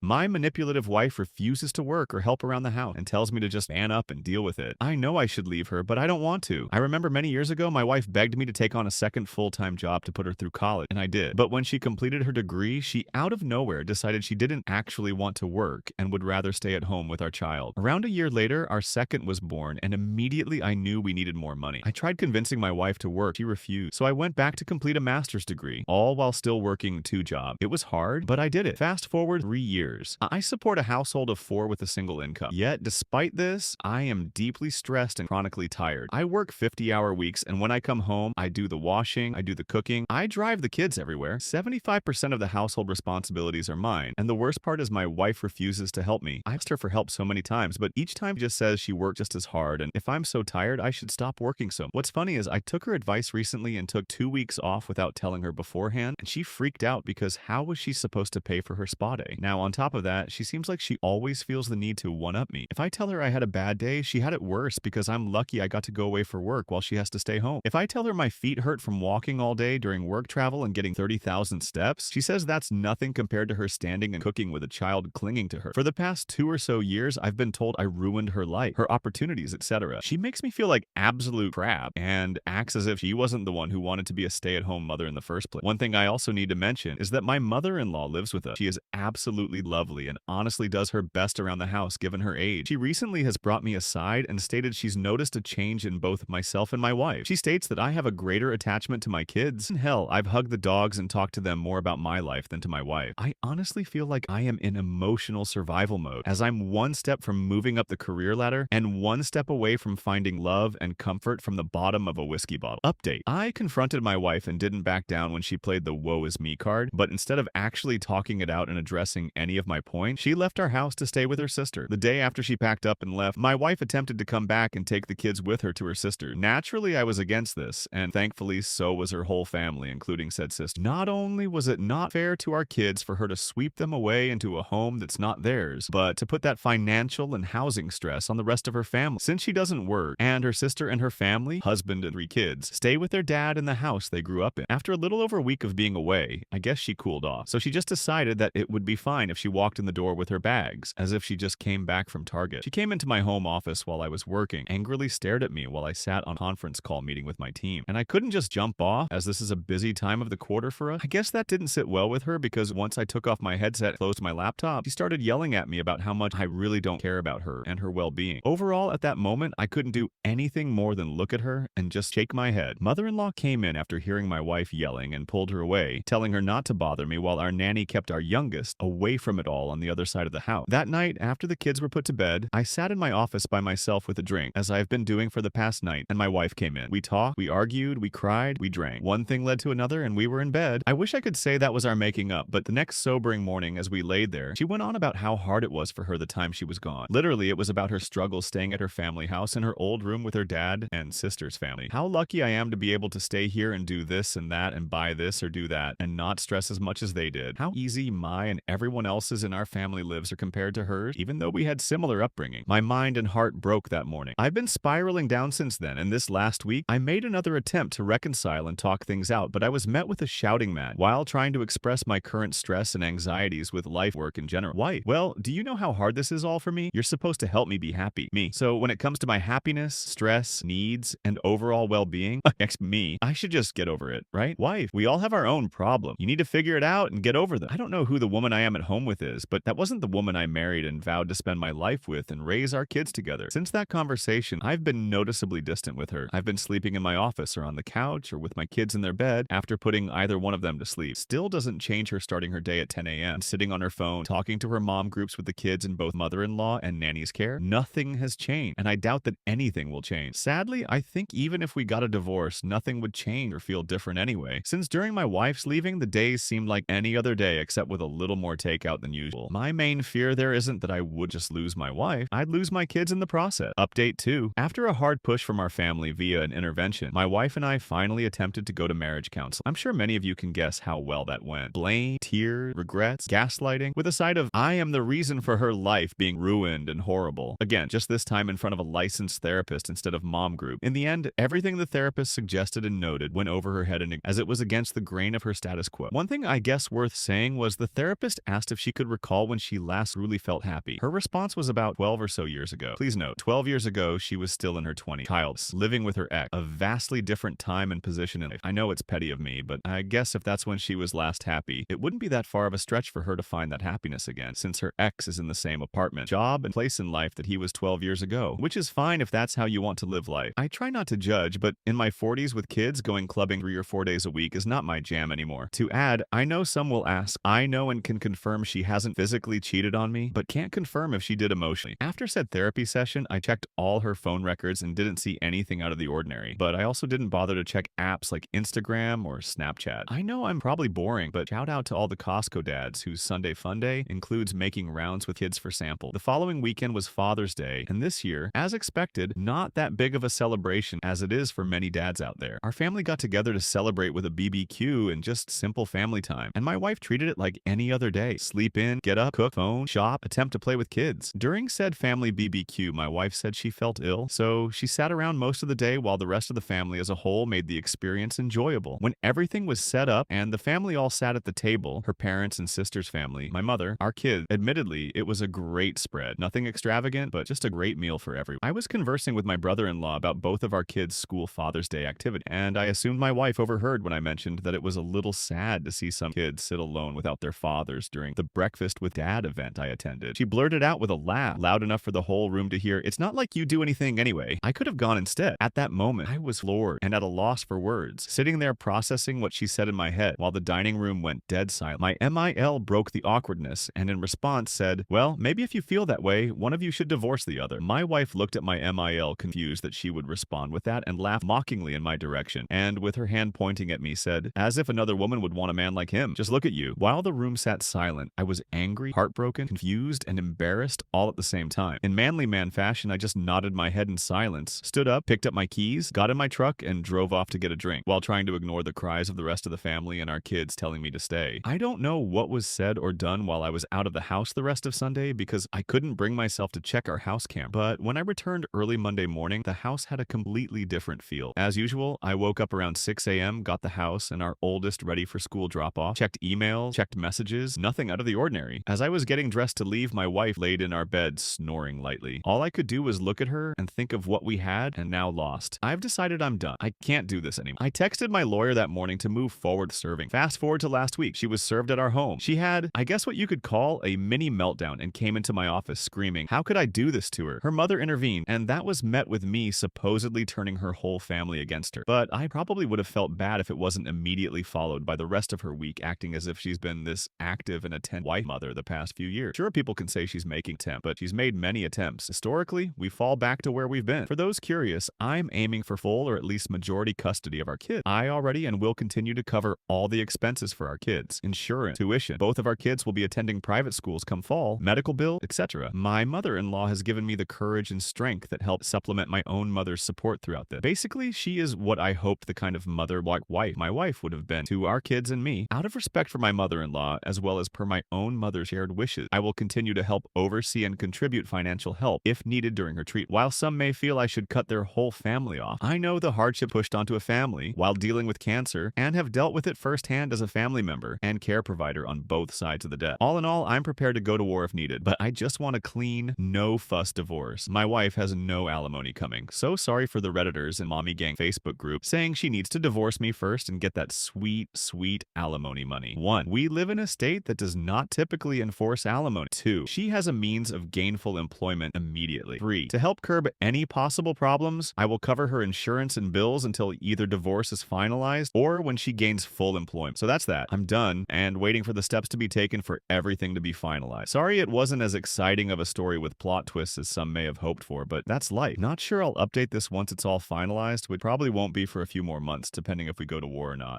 My manipulative wife refuses to work or help around the house and tells me to just man up and deal with it. I know I should leave her, but I don't want to. I remember many years ago, my wife begged me to take on a second full-time job to put her through college, and I did. But when she completed her degree, she out of nowhere decided she didn't actually want to work and would rather stay at home with our child. Around a year later, our second was born, and immediately I knew we needed more money. I tried convincing my wife to work. She refused. So I went back to complete a master's degree, all while still working 2 jobs. It was hard, but I did it. Fast forward 3 years. I support a household of 4 with a single income. Yet, despite this, I am deeply stressed and chronically tired. I work 50-hour weeks, and when I come home, I do the washing, I do the cooking, I drive the kids everywhere. 75% of the household responsibilities are mine, and the worst part is my wife refuses to help me. I asked her for help so many times, but each time she just says she worked just as hard, and if I'm so tired, I should stop working so much. What's funny is I took her advice recently and took 2 weeks off without telling her beforehand, and she freaked out because how was she supposed to pay for her spa day? Now, on top of that, she seems like she always feels the need to one-up me. If I tell her I had a bad day, she had it worse because I'm lucky I got to go away for work while she has to stay home. If I tell her my feet hurt from walking all day during work travel and getting 30,000 steps, she says that's nothing compared to her standing and cooking with a child clinging to her. For the past 2 or so years, I've been told I ruined her life, her opportunities, etc. She makes me feel like absolute crap and acts as if she wasn't the one who wanted to be a stay-at-home mother in the first place. One thing I also need to mention is that my mother-in-law lives with us. She is absolutely lovely and honestly does her best around the house given her age. She recently has brought me aside and stated she's noticed a change in both myself and my wife. She states that I have a greater attachment to my kids. And hell, I've hugged the dogs and talked to them more about my life than to my wife. I honestly feel like I am in emotional survival mode, as I'm one step from moving up the career ladder and one step away from finding love and comfort from the bottom of a whiskey bottle. Update. I confronted my wife and didn't back down when she played the woe is me card, but instead of actually talking it out and addressing any of my points, she left our house to stay with her sister. The day after she packed up and left, my wife attempted to come back and take the kids with her to her sister. Naturally, I was against this, and thankfully so was her whole family, including said sister. Not only was it not fair to our kids for her to sweep them away into a home that's not theirs, but to put that financial and housing stress on the rest of her family. Since she doesn't work, and her sister and her family, husband and 3 kids, stay with their dad in the house they grew up in. After a little over a week of being away, I guess she cooled off. So she just decided that it would be fine if she walked in the door with her bags, as if she just came back from Target. She came into my home office while I was working, angrily stared at me while I sat on a conference call meeting with my team. And I couldn't just jump off, as this is a busy time of the quarter for us. I guess that didn't sit well with her because once I took off my headset and closed my laptop, she started yelling at me about how much I really don't care about her and her well-being. Overall, at that moment, I couldn't do anything more than look at her and just shake my head. Mother-in-law came in after hearing my wife yelling and pulled her away, telling her not to bother me while our nanny kept our youngest away from it all on the other side of the house. That night, after the kids were put to bed, I sat in my office by myself with a drink, as I've been doing for the past night, and my wife came in. We talked, we argued, we cried, we drank. One thing led to another, and we were in bed. I wish I could say that was our making up, but the next sobering morning as we laid there, she went on about how hard it was for her the time she was gone. Literally, it was about her struggles staying at her family house in her old room with her dad and sister's family. How lucky I am to be able to stay here and do this and that and buy this or do that and not stress as much as they did. How easy my and everyone else's in our family lives are compared to hers, even though we had similar upbringing. My mind and heart broke that morning. I've been spiraling down since then, and this last week, I made another attempt to reconcile and talk things out, but I was met with a shouting match while trying to express my current stress and anxieties with life work in general. Why? Well, do you know how hard this is all for me? You're supposed to help me be happy. Me. So when it comes to my happiness, stress, needs, and overall well-being, me, I should just get over it, right? Wife, we all have our own problem. You need to figure it out and get over them. I don't know who the woman I am at home with is, but that wasn't the woman I married and vowed to spend my life with and raise our kids together. Since that conversation, I've been noticeably distant with her. I've been sleeping in my office or on the couch or with my kids in their bed after putting either one of them to sleep. Still doesn't change her starting her day at 10 a.m., sitting on her phone, talking to her mom groups with the kids in both mother-in-law and nanny's care. Nothing has changed, and I doubt that anything will change. Sadly, I think even if we got a divorce, nothing would change or feel different anyway, since during my wife's leaving, the days seemed like any other day except with a little more takeout than usual. My main fear there isn't that I would just lose my wife, I'd lose my kids in the process. Update 2. After a hard push from our family via an intervention, my wife and I finally attempted to go to marriage counseling. I'm sure many of you can guess how well that went. Blame, tears, regrets, gaslighting, with a side of I am the reason for her life being ruined and horrible. Again, just this time in front of a licensed therapist instead of mom group. In the end, everything the therapist suggested and noted went over her head as it was against the grain of her status quo. One thing I guess worth saying was the therapist asked if she could recall when she last truly felt happy. Her response was about 12 or so years ago. Please note, 12 years ago, she was still in her 20s, childless, living with her ex, a vastly different time and position in life. I know it's petty of me, but I guess if that's when she was last happy, it wouldn't be that far of a stretch for her to find that happiness again, since her ex is in the same apartment, job, and place in life that he was 12 years ago, which is fine if that's how you want to live life. I try not to judge, but in my 40s with kids, going clubbing 3 or 4 days a week is not my jam anymore. To add, I know some will ask, I know and can confirm she hasn't physically cheated on me, but can't confirm if she did emotionally. After said therapy session, I checked all her phone records and didn't see anything out of the ordinary, but I also didn't bother to check apps like Instagram or Snapchat. I know I'm probably boring, but shout out to all the Costco dads whose Sunday fun day includes making rounds with kids for sample. The following weekend was Father's Day, and this year, as expected, not that big of a celebration as it is for many dads out there. Our family got together to celebrate with a BBQ and just simple family time, and my wife treated it like any other day. Sleep in, get up, cook, phone, shop, attempt to play with kids. During said family BBQ, my wife said she felt ill, so she sat around most of the day while the rest of the family as a whole made the experience enjoyable. When everything was set up and the family all sat at the table, her parents and sister's family, my mother, our kids, admittedly, it was a great spread. Nothing extravagant, but just a great meal for everyone. I was conversing with my brother-in-law about both of our kids' school Father's Day activity, and I assumed my wife overheard when I mentioned that it was a little sad to see some kids sit alone without their fathers during the Breakfast with Dad event I attended. She blurted out with a laugh, loud enough for the whole room to hear, "It's not like you do anything anyway." I could have gone instead. At that moment, I was floored and at a loss for words, sitting there processing what she said in my head while the dining room went dead silent. My MIL broke the awkwardness and in response said, "Well, maybe if you feel that way, one of you should divorce the other." My wife looked at my MIL confused that she would respond with that and laughed mockingly in my direction, and with her hand pointing at me said, "As if another woman would want a man like him. Just look at you." While the room sat silent, I was angry, heartbroken, confused, and embarrassed all at the same time. In manly man fashion, I just nodded my head in silence, stood up, picked up my keys, got in my truck, and drove off to get a drink, while trying to ignore the cries of the rest of the family and our kids telling me to stay. I don't know what was said or done while I was out of the house the rest of Sunday because I couldn't bring myself to check our house camera, but when I returned early Monday morning, the house had a completely different feel. As usual, I woke up around 6 a.m., got the house and our oldest ready for school drop-off, checked emails, checked messages, nothing out of the ordinary. As I was getting dressed to leave, my wife laid in our bed snoring lightly. All I could do was look at her and think of what we had and now lost. I've decided I'm done. I can't do this anymore. I texted my lawyer that morning to move forward serving. Fast forward to last week. She was served at our home. She had, I guess what you could call a mini meltdown and came into my office screaming, "How could I do this to her?" Her mother intervened, and that was met with me supposedly turning her whole family against her. But I probably would have felt bad if it wasn't immediately followed by the rest of her week acting as if she's been this active and attentive wife mother the past few years. Sure, people can say she's making attempts, but she's made many attempts. Historically, we fall back to where we've been. For those curious, I'm aiming for full or at least majority custody of our kids. I already and will continue to cover all the expenses for our kids, insurance, tuition. Both of our kids will be attending private schools come fall, medical bill, etc. My mother-in-law has given me the courage and strength that helped supplement my own mother's support throughout this. Basically, she is what I hoped the kind of mother-like wife my wife would have been to our kids and me. Out of respect for my mother-in-law, as well as per my own mother's shared wishes, I will continue to help oversee and contribute financial help if needed during her treatment. While some may feel I should cut their whole family off, I know the hardship pushed onto a family while dealing with cancer and have dealt with it firsthand as a family member and care provider on both sides of the debt. All in all, I'm prepared to go to war if needed, but I just want a clean, no-fuss divorce. My wife has no alimony coming. So sorry for the Redditors and Mommy Gang Facebook group saying she needs to divorce me first and get that sweet, sweet alimony money. 1. We live in a state that does not typically enforce alimony. 2. She has a means of gainful employment immediately. 3. To help curb any possible problems, I will cover her insurance and bills until either divorce is finalized or when she gains full employment. So that's that. I'm done and waiting for the steps to be taken for everything to be finalized. Sorry it wasn't as exciting of a story with plot twists as some may have hoped for, but that's life. Not sure I'll update this once it's all finalized, which probably won't be for a few more months, depending if we go to war or not.